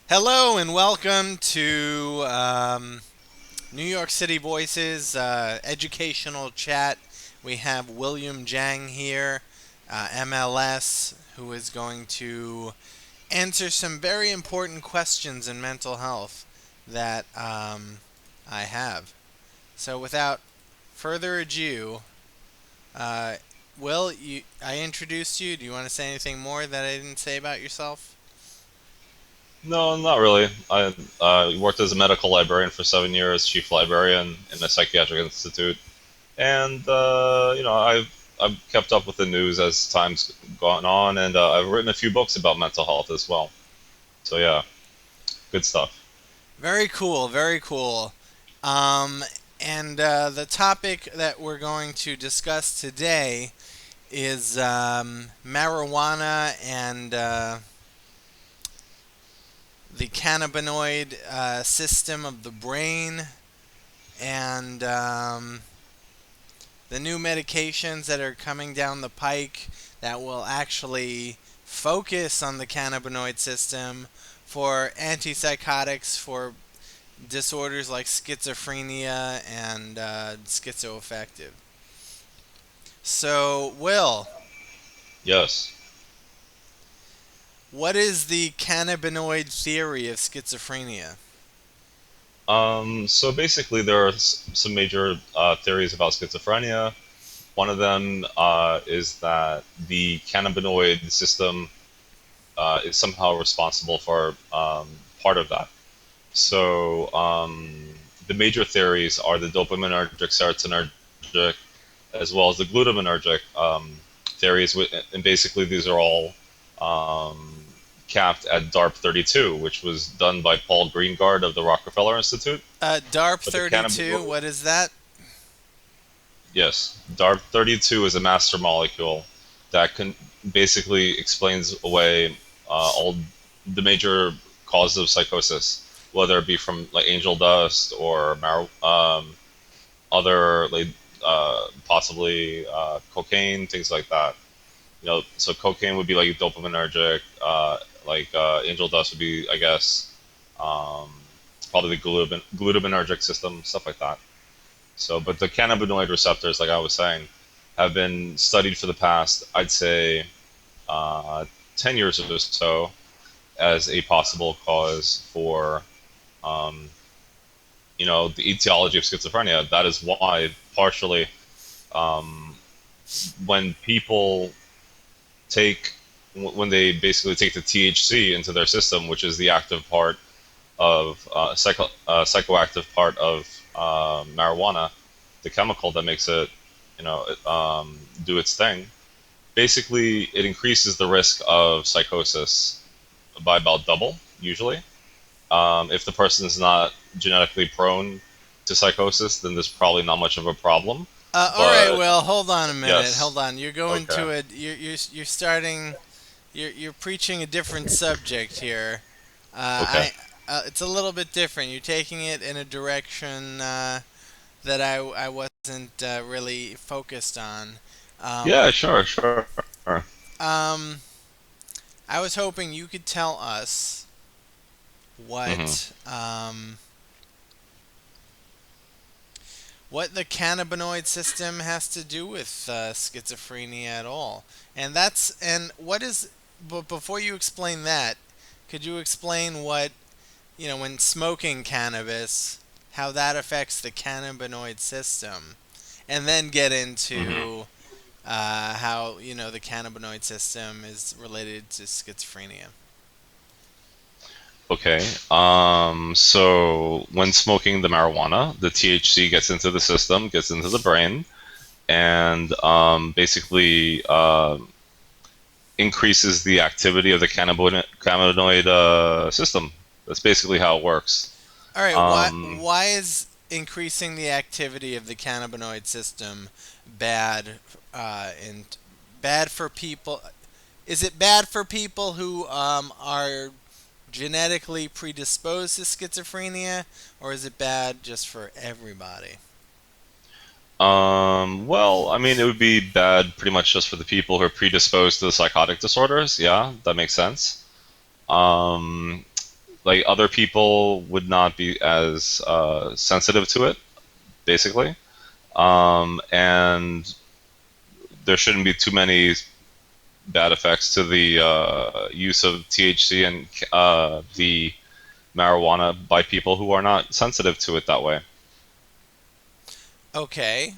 Hello and welcome to New York City Voices educational chat. We have William Jiang here, MLS, who is going to answer some very important questions in mental health that I have. So, without further ado, uh, Will, I introduced you. Do you want to say anything more that I didn't say about yourself? No, not really. I worked as a medical librarian for 7 years, chief librarian in a psychiatric institute, and I've kept up with the news as time's gone on, and I've written a few books about mental health as well. So yeah, good stuff. Very cool, very cool. Um, and the topic that we're going to discuss today is marijuana and the cannabinoid system of the brain and the new medications that are coming down the pike that will actually focus on the cannabinoid system for antipsychotics for disorders like schizophrenia and schizoaffective. So, Will, Yes. what is the cannabinoid theory of schizophrenia? So basically, there are some major theories about schizophrenia. One of them is that the cannabinoid system is somehow responsible for part of that. So the major theories are the dopaminergic, serotonergic, as well as the glutaminergic theories, and basically these are all um, capped at DARP 32, which was done by Paul Greengard of the Rockefeller Institute. DARP But the 32, cannabinoid, what is that? yes, DARP 32 is a master molecule that can basically explains away all the major causes of psychosis, whether it be from like angel dust or other like possibly cocaine, things like that. So cocaine would be like dopaminergic, angel dust would be, I guess, um, probably the glutaminergic system, stuff like that. So, but the cannabinoid receptors, like I was saying, have been studied for the past, I'd say, uh, 10 years or so as a possible cause for, um, the etiology of schizophrenia. That is why, partially, um, when people take, when they basically take the THC into their system, which is the active part of psychoactive part of marijuana, the chemical that makes it, do its thing. Basically, it increases the risk of psychosis by about double, usually. If the person is not genetically prone to psychosis, then there's probably not much of a problem. All right, But well, hold on a minute. yes, Hold on. You're going okay, to it. You're starting. You're preaching a different subject here. okay, I It's a little bit different. You're taking it in a direction that I wasn't really focused on. yeah, Um, sure, sure. um, I was hoping you could tell us hmm what what the cannabinoid system has to do with schizophrenia at all. And what is, but before you explain that, could you explain what, when smoking cannabis, how that affects the cannabinoid system? And then get hmm into how, the cannabinoid system is related to schizophrenia. Okay. So when smoking the marijuana, the THC gets into the system, gets into the brain, and basically increases the activity of the cannabinoid system. That's basically how it works. All right, Um, why is increasing the activity of the cannabinoid system bad and bad for people? Is it bad for people who are genetically predisposed to schizophrenia, or is it bad just for everybody? well, I mean, it would be bad pretty much just for the people who are predisposed to the psychotic disorders. Yeah, that makes sense. Um, like other people would not be as sensitive to it, basically. And there shouldn't be too many bad effects to the use of THC and the marijuana by people who are not sensitive to it that way. Okay.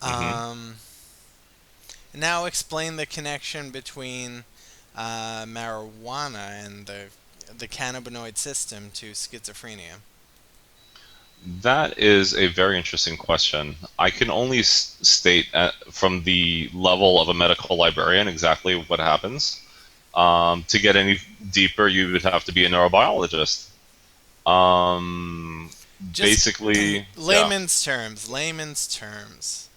Hmm. Um, Now explain the connection between marijuana and the cannabinoid system to schizophrenia. That is a very interesting question. I can only state from the level of a medical librarian exactly what happens. To get any deeper, you would have to be a neurobiologist. Um, Just Basically, yeah. layman's terms. Layman's terms.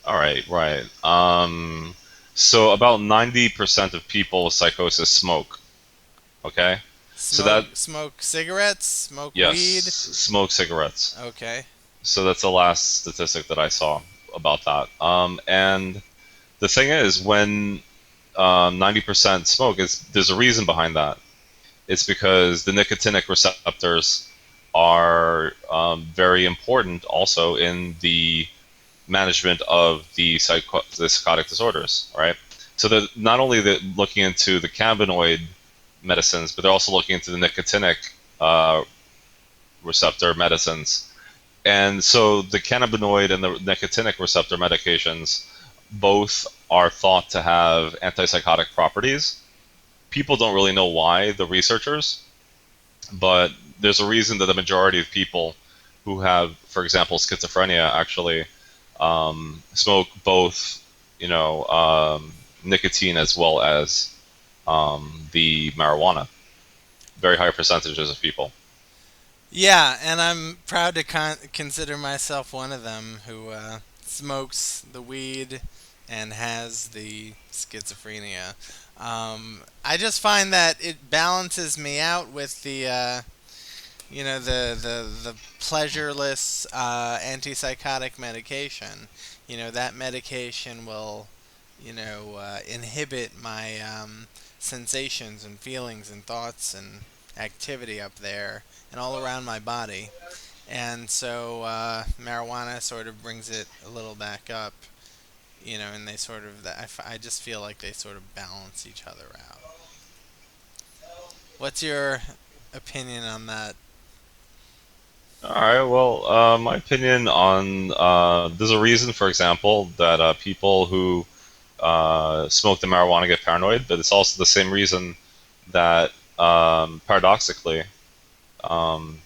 All right, right. So about 90% of people with psychosis smoke. Okay, so that Smoke cigarettes. Smoke yes, weed. smoke cigarettes. Okay. So that's the last statistic that I saw about that. And the thing is, when 90% smoke, is there's a reason behind that. It's because the nicotinic receptors are very important also in the management of the psychotic disorders, right? So they're not only looking into the cannabinoid medicines, but they're also looking into the nicotinic uh, receptor medicines. And so the cannabinoid and the nicotinic receptor medications both are thought to have antipsychotic properties. People don't really know why, the researchers, but there's a reason that the majority of people who have, for example, schizophrenia actually smoke both, nicotine as well as the marijuana. Very high percentages of people. Yeah, and I'm proud to consider myself one of them who smokes the weed and has the schizophrenia. I just find that it balances me out with the pleasureless antipsychotic medication. That medication will inhibit my sensations and feelings and thoughts and activity up there and all around my body. And so marijuana sort of brings it a little back up, and they sort of, I just feel like they sort of balance each other out. What's your opinion on that? All right. Well, my opinion on there's a reason, for example, that people who smoke the marijuana get paranoid, but it's also the same reason that paradoxically, um,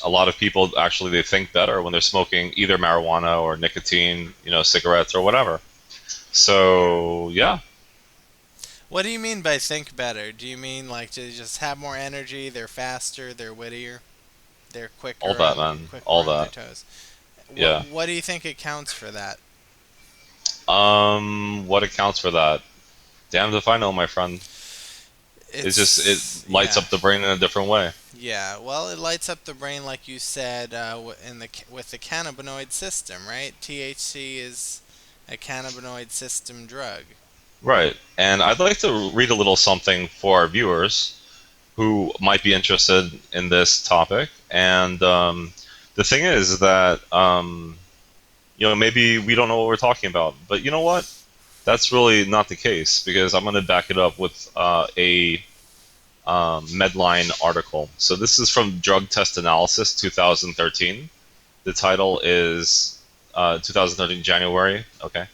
a lot of people actually they think better when they're smoking either marijuana or nicotine, cigarettes or whatever. So yeah, What do you mean by think better? Do you mean like to just have more energy, they're faster, they're wittier, they're all quicker that, on man, quicker all on their that. toes? What Yeah. what do you think accounts for that? What accounts for that? Damned if I know, my friend. It It's lights yeah. up the brain in a different way. Yeah, well, it lights up the brain like you said with the cannabinoid system, right? THC is a cannabinoid system drug. Right. And I'd like to read a little something for our viewers who might be interested in this topic. And the thing is that, maybe we don't know what we're talking about. But you know what? That's really not the case because I'm going to back it up with a Medline article. So this is from Drug Test Analysis 2013. The title is 2013 January. Okay.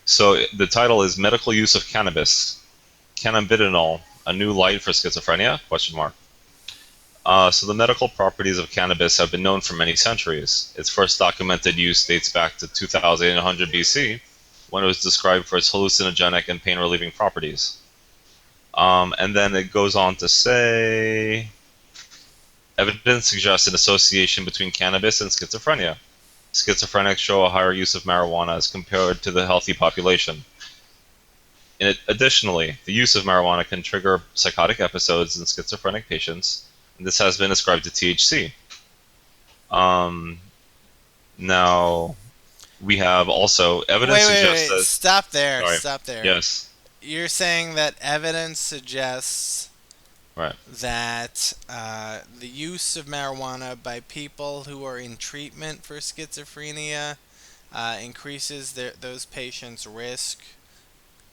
So the title is Medical Use of Cannabis, Cannabinol, a New Light for Schizophrenia? Question mark. So the medical properties of cannabis have been known for many centuries. Its first documented use dates back to 2800 BC, when it was described for its hallucinogenic and pain-relieving properties. And then it goes on to say, evidence suggests an association between cannabis and schizophrenia. Schizophrenics show a higher use of marijuana as compared to the healthy population. Additionally, the use of marijuana can trigger psychotic episodes in schizophrenic patients, and this has been ascribed to THC. Um, Now, we have also evidence suggests Wait. that. Stop there. Sorry. Stop there. Yes. You're saying that evidence suggests Right. that the use of marijuana by people who are in treatment for schizophrenia increases those patients' risk,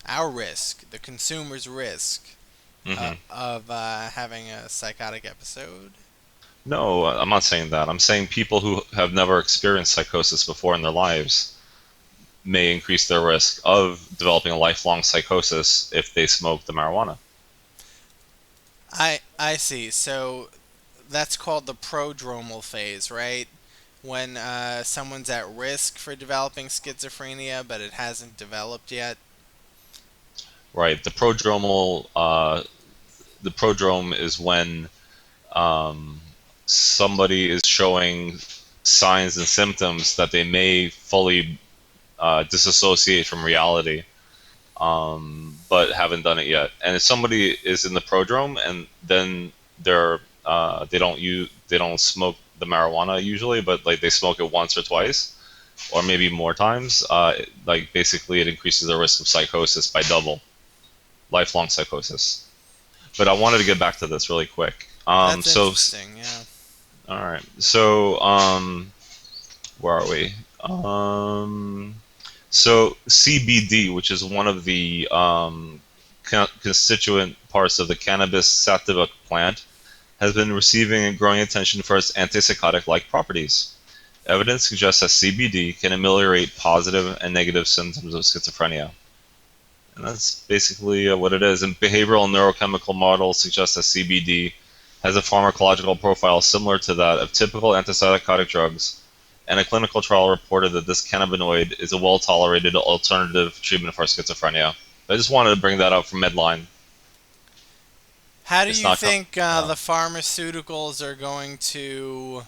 our risk, the consumer's risk Hmm. of having a psychotic episode. No, I'm not saying that. I'm saying people who have never experienced psychosis before in their lives may increase their risk of developing a lifelong psychosis if they smoke the marijuana. I see. So that's called the prodromal phase, right? When someone's at risk for developing schizophrenia, but it hasn't developed yet. Right. The prodrome is when um, somebody is showing signs and symptoms that they may fully disassociate from reality, but haven't done it yet. And if somebody is in the prodrome and then they don't smoke the marijuana usually, but like they smoke it once or twice, or maybe more times, like basically it increases the risk of psychosis by double, lifelong psychosis. But I wanted to get back to this really quick. That's interesting. Yeah. All right. Where are we? So CBD, which is one of the constituent parts of the cannabis sativa plant, has been receiving and growing attention for its antipsychotic-like properties. Evidence suggests that CBD can ameliorate positive and negative symptoms of schizophrenia. And that's basically what it is. And behavioral and neurochemical models suggest that CBD has a pharmacological profile similar to that of typical antipsychotic drugs, and a clinical trial reported that this cannabinoid is a well-tolerated alternative treatment for schizophrenia. I just wanted to bring that up from Medline. How do It's you not. think Uh, the pharmaceuticals are going to,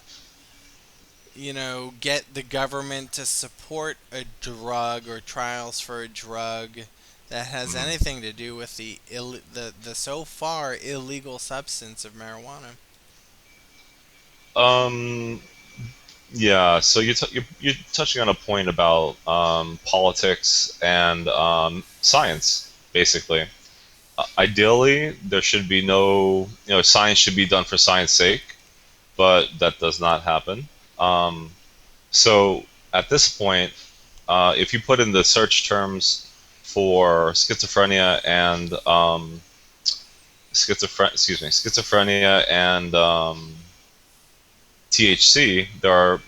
get the government to support a drug or trials for a drug that has mhm. anything to do with the so far illegal substance of marijuana? um, yeah. So you're touching on a point about politics and science, basically. Ideally, there should be no, science should be done for science sake, but that does not happen. Um, so at this point, if you put in the search terms for schizophrenia and THC, there are,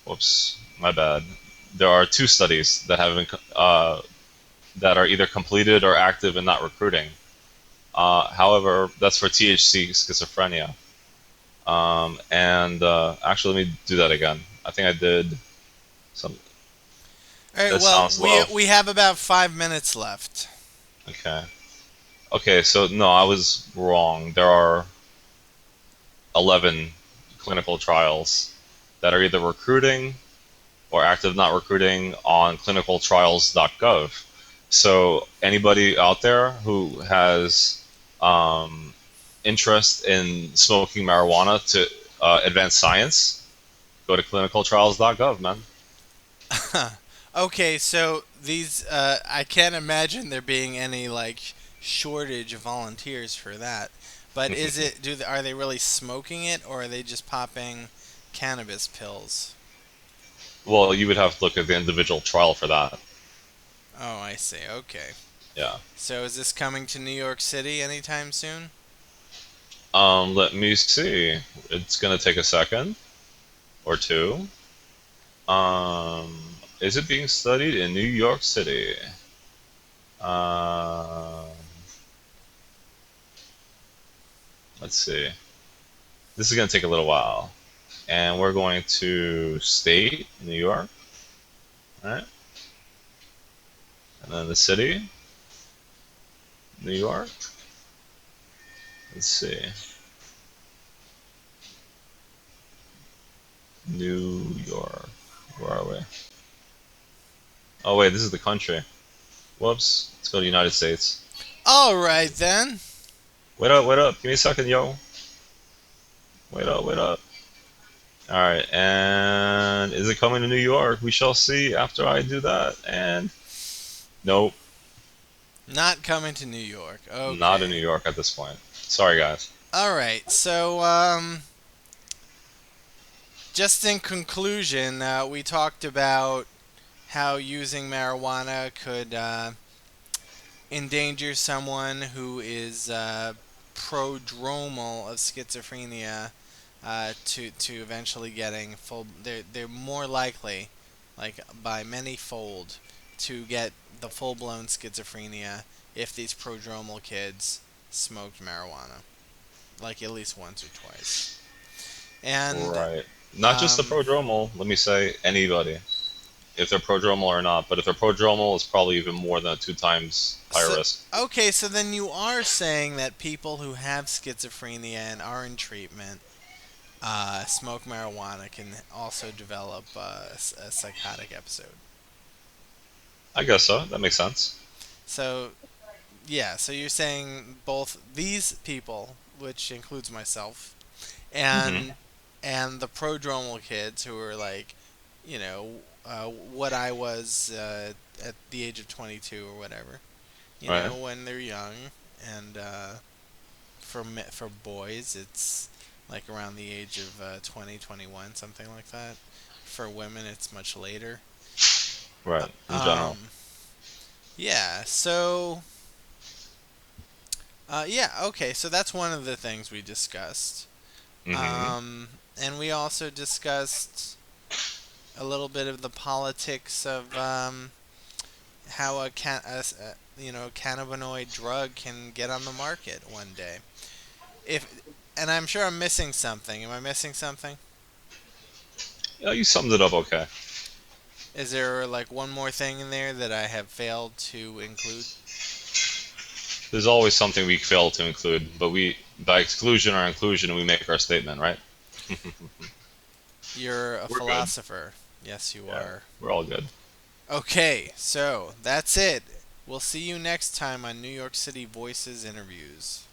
whoops, my bad. There are two studies that have been that are either completed or active and not recruiting. However, that's for THC schizophrenia. And actually, let me do that again. I think I did some. All right. That Well, sounds we low. we have about 5 minutes left. Okay. Okay, so no, I was wrong. There are 11 clinical trials that are either recruiting or active not recruiting on clinicaltrials.gov. So anybody out there who has um, interest in smoking marijuana to advance science, go to clinicaltrials.gov, man. Okay, so these I can't imagine there being any like shortage of volunteers for that. But are they really smoking it or are they just popping cannabis pills? Well, you would have to look at the individual trial for that. Oh, I see. Okay. Yeah. So is this coming to New York City anytime soon? Let me see. It's gonna take a second or two. Is it being studied in New York City? Uh, let's see. This is gonna take a little while, and we're going to state New York, right? And then the city, New York. Let's see. New York. Where are we? Oh wait, this is the country. Whoops. Let's go to United States. All right then. Wait up, wait up. Give me a second, yo. Wait up, wait up. All right, and is it coming to New York? We shall see after I do that. And nope. Not coming to New York. Not in New Okay. York at this point. Sorry, guys. All right. So, just in conclusion, we talked about how using marijuana could endanger someone who is prodromal of schizophrenia to eventually getting full. They're more likely, like by many fold, to get the full blown schizophrenia if these prodromal kids smoked marijuana, like at least once or twice. And Right. Not just the um, prodromal. Let me say anybody, if they're prodromal or not. But if they're prodromal, it's probably even more than a two times higher so risk. okay, so then you are saying that people who have schizophrenia and are in treatment smoke marijuana can also develop a psychotic episode. I guess so. That makes sense. So, yeah, so you're saying both these people, which includes myself, Hmm. and and the prodromal kids who are like, what I was at the age of 22 or whatever, Right. when they're young, and for boys, it's like around the age of 20, 21, something like that. For women, it's much later. Right. In general. Um, yeah. So, yeah. Okay. So that's one of the things we discussed. Hmm. Um, and we also discussed a little bit of the politics of how cannabinoid drug can get on the market one day. If and I'm sure I'm missing something. Am I missing something? Yeah, you summed it up okay. Is there like one more thing in there that I have failed to include? There's always something we fail to include, but we, by exclusion or inclusion, we make our statement, right? You're a We're good. philosopher. Yes, you Yeah, are. we're all good. Okay, so that's it. We'll see you next time on New York City Voices interviews.